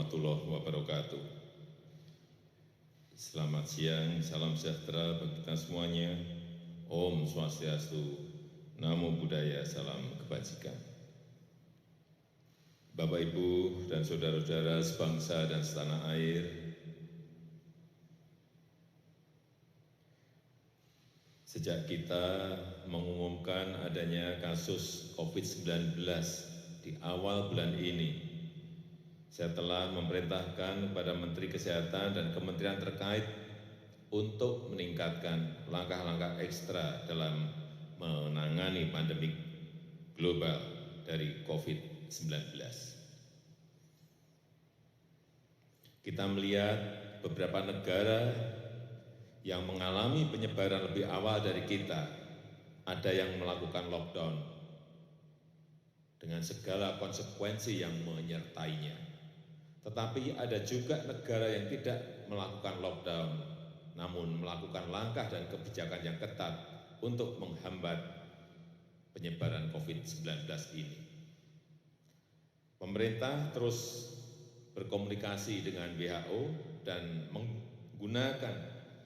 warahmatullahi wabarakatuh. Selamat siang, salam sejahtera bagi kita semuanya. Om Swastiastu, Namo Buddhaya, salam kebajikan. Bapak, Ibu, dan saudara-saudara sebangsa dan setanah air, sejak kita mengumumkan adanya kasus COVID-19 di awal bulan ini, saya telah memerintahkan kepada Menteri Kesehatan dan kementerian terkait untuk meningkatkan langkah-langkah ekstra dalam menangani pandemi global dari COVID-19. Kita melihat beberapa negara yang mengalami penyebaran lebih awal dari kita, ada yang melakukan lockdown dengan segala konsekuensi yang menyertainya. Tetapi ada juga negara yang tidak melakukan lockdown, namun melakukan langkah dan kebijakan yang ketat untuk menghambat penyebaran COVID-19 ini. Pemerintah terus berkomunikasi dengan WHO dan menggunakan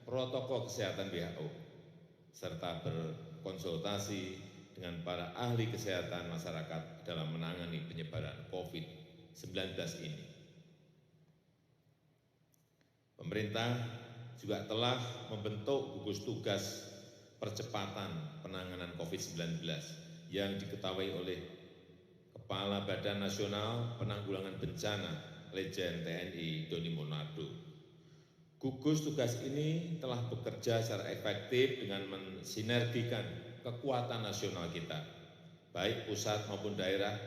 protokol kesehatan WHO, serta berkonsultasi dengan para ahli kesehatan masyarakat dalam menangani penyebaran COVID-19 ini. Pemerintah juga telah membentuk gugus tugas percepatan penanganan COVID-19 yang diketahui oleh Kepala Badan Nasional Penanggulangan Bencana Legend TNI Doni Monardo. Gugus tugas ini telah bekerja secara efektif dengan mensinergikan kekuatan nasional kita, baik pusat maupun daerah,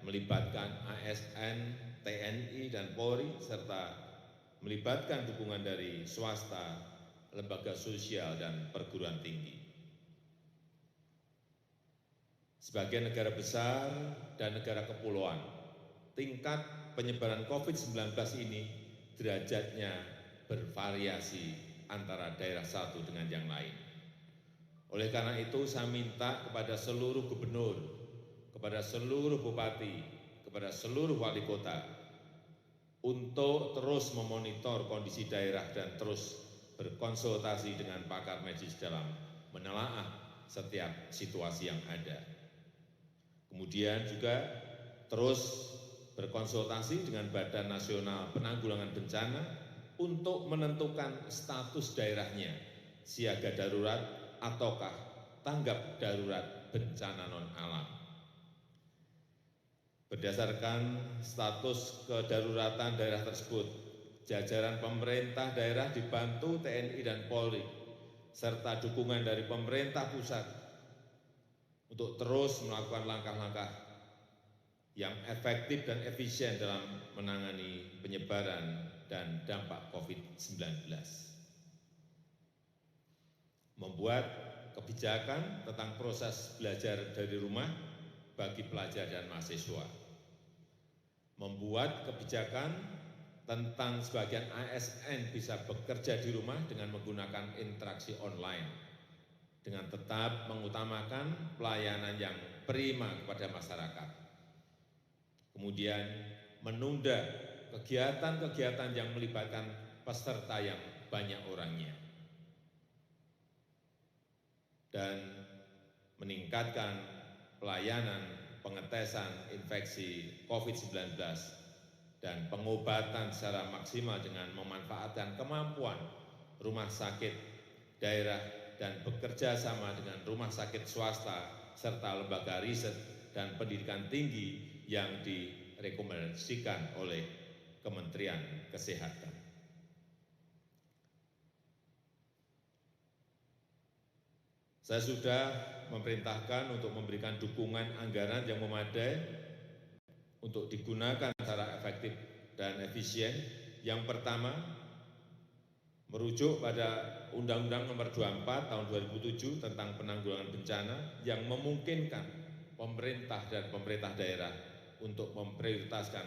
melibatkan ASN, TNI, dan Polri, serta melibatkan dukungan dari swasta, lembaga sosial, dan perguruan tinggi. Sebagai negara besar dan negara kepulauan, tingkat penyebaran COVID-19 ini derajatnya bervariasi antara daerah satu dengan yang lain. Oleh karena itu, saya minta kepada seluruh gubernur, kepada seluruh bupati, kepada seluruh wali kota, untuk terus memonitor kondisi daerah dan terus berkonsultasi dengan pakar medis dalam menelaah setiap situasi yang ada. Kemudian juga terus berkonsultasi dengan Badan Nasional Penanggulangan Bencana untuk menentukan status daerahnya, siaga darurat ataukah tanggap darurat bencana non-alam. Berdasarkan status kedaruratan daerah tersebut, jajaran pemerintah daerah dibantu TNI dan Polri, serta dukungan dari pemerintah pusat untuk terus melakukan langkah-langkah yang efektif dan efisien dalam menangani penyebaran dan dampak COVID-19. Membuat kebijakan tentang proses belajar dari rumah bagi pelajar dan mahasiswa, membuat kebijakan tentang sebagian ASN bisa bekerja di rumah dengan menggunakan interaksi online, dengan tetap mengutamakan pelayanan yang prima kepada masyarakat. Kemudian menunda kegiatan-kegiatan yang melibatkan peserta yang banyak orangnya, dan meningkatkan pelayanan pengetesan infeksi COVID-19 dan pengobatan secara maksimal dengan memanfaatkan kemampuan rumah sakit daerah dan bekerja sama dengan rumah sakit swasta serta lembaga riset dan pendidikan tinggi yang direkomendasikan oleh Kementerian Kesehatan. Saya sudah memerintahkan untuk memberikan dukungan anggaran yang memadai untuk digunakan secara efektif dan efisien. Yang pertama, merujuk pada Undang-Undang Nomor 24 Tahun 2007 tentang penanggulangan bencana yang memungkinkan pemerintah dan pemerintah daerah untuk memprioritaskan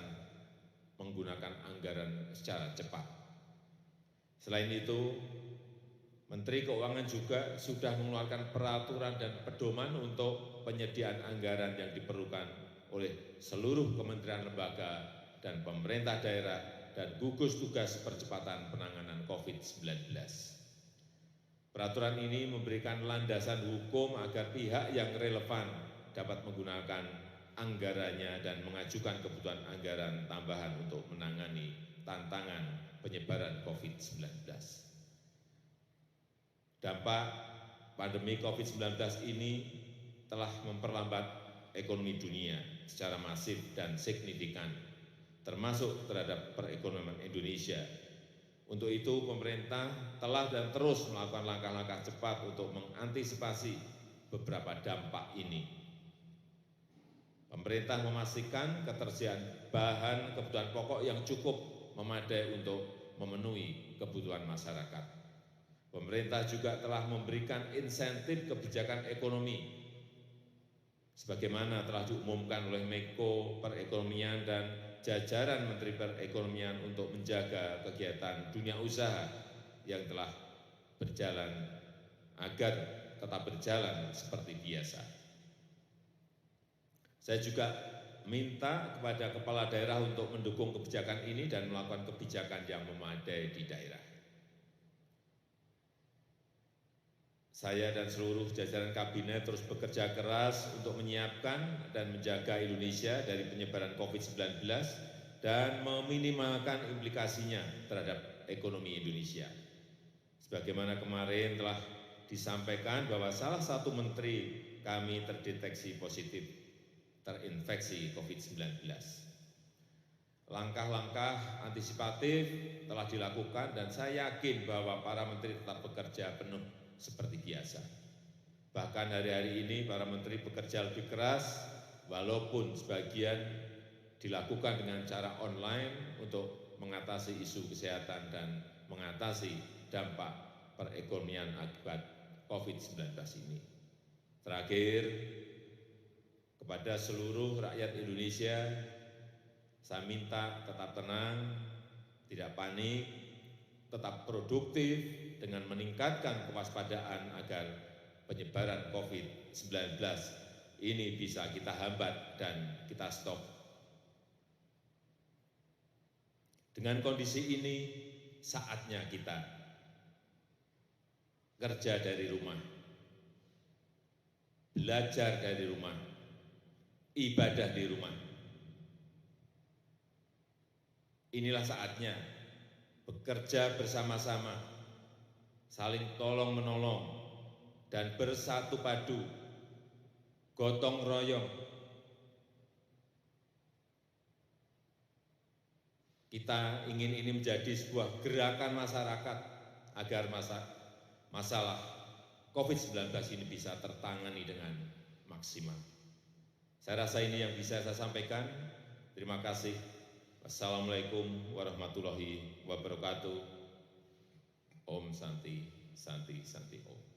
menggunakan anggaran secara cepat. Selain itu, Menteri Keuangan juga sudah mengeluarkan peraturan dan pedoman untuk penyediaan anggaran yang diperlukan oleh seluruh kementerian lembaga dan pemerintah daerah dan gugus tugas percepatan penanganan COVID-19. Peraturan ini memberikan landasan hukum agar pihak yang relevan dapat menggunakan anggarannya dan mengajukan kebutuhan anggaran tambahan untuk menangani tantangan penyebaran COVID-19. Dampak pandemi COVID-19 ini telah memperlambat ekonomi dunia secara masif dan signifikan, termasuk terhadap perekonomian Indonesia. Untuk itu, pemerintah telah dan terus melakukan langkah-langkah cepat untuk mengantisipasi beberapa dampak ini. Pemerintah memastikan ketersediaan bahan kebutuhan pokok yang cukup memadai untuk memenuhi kebutuhan masyarakat. Pemerintah juga telah memberikan insentif kebijakan ekonomi sebagaimana telah diumumkan oleh Menko Perekonomian dan jajaran Menteri Perekonomian untuk menjaga kegiatan dunia usaha yang telah berjalan agar tetap berjalan seperti biasa. Saya juga minta kepada kepala daerah untuk mendukung kebijakan ini dan melakukan kebijakan yang memadai di daerah. Saya dan seluruh jajaran kabinet terus bekerja keras untuk menyiapkan dan menjaga Indonesia dari penyebaran COVID-19 dan meminimalkan implikasinya terhadap ekonomi Indonesia. Sebagaimana kemarin telah disampaikan bahwa salah satu menteri kami terdeteksi positif terinfeksi COVID-19. Langkah-langkah antisipatif telah dilakukan dan saya yakin bahwa para menteri tetap bekerja penuh seperti biasa. Bahkan hari-hari ini para menteri bekerja lebih keras, walaupun sebagian dilakukan dengan cara online untuk mengatasi isu kesehatan dan mengatasi dampak perekonomian akibat COVID-19 ini. Terakhir, kepada seluruh rakyat Indonesia, saya minta tetap tenang, tidak panik, tetap produktif dengan meningkatkan kewaspadaan agar penyebaran COVID-19 ini bisa kita hambat dan kita stop. Dengan kondisi ini, saatnya kita kerja dari rumah, belajar dari rumah, ibadah di rumah. Inilah saatnya bekerja bersama-sama, saling tolong-menolong, dan bersatu padu, gotong royong. Kita ingin ini menjadi sebuah gerakan masyarakat agar masalah COVID-19 ini bisa tertangani dengan maksimal. Saya rasa ini yang bisa saya sampaikan. Terima kasih. Wassalamualaikum warahmatullahi wabarakatuh. Om Santi, Santi, Santi Om.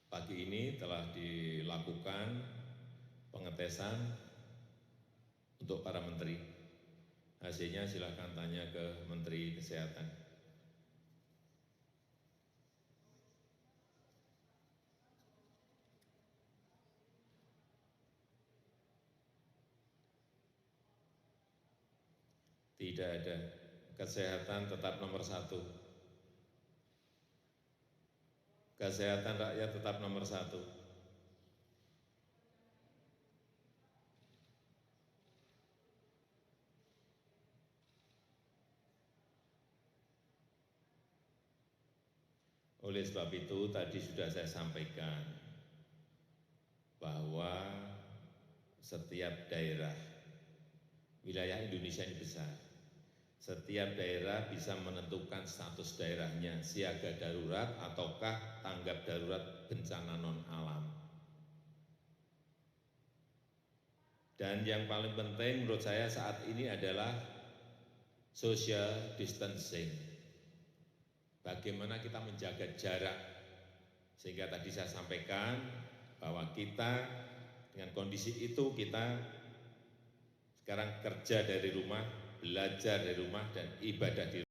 Pagi ini telah dilakukan pengetesan untuk para menteri. Hasilnya silakan tanya ke Menteri Kesehatan. Tidak ada. Kesehatan tetap nomor satu. Kesehatan rakyat tetap nomor satu. Oleh sebab itu tadi sudah saya sampaikan bahwa setiap daerah, wilayah Indonesia ini besar, setiap daerah bisa menentukan status daerahnya siaga darurat ataukah tanggap darurat bencana non-alam. Dan yang paling penting menurut saya saat ini adalah social distancing. Bagaimana kita menjaga jarak, sehingga tadi saya sampaikan bahwa kita dengan kondisi itu kita sekarang kerja dari rumah, belajar dari rumah, dan ibadah di rumah.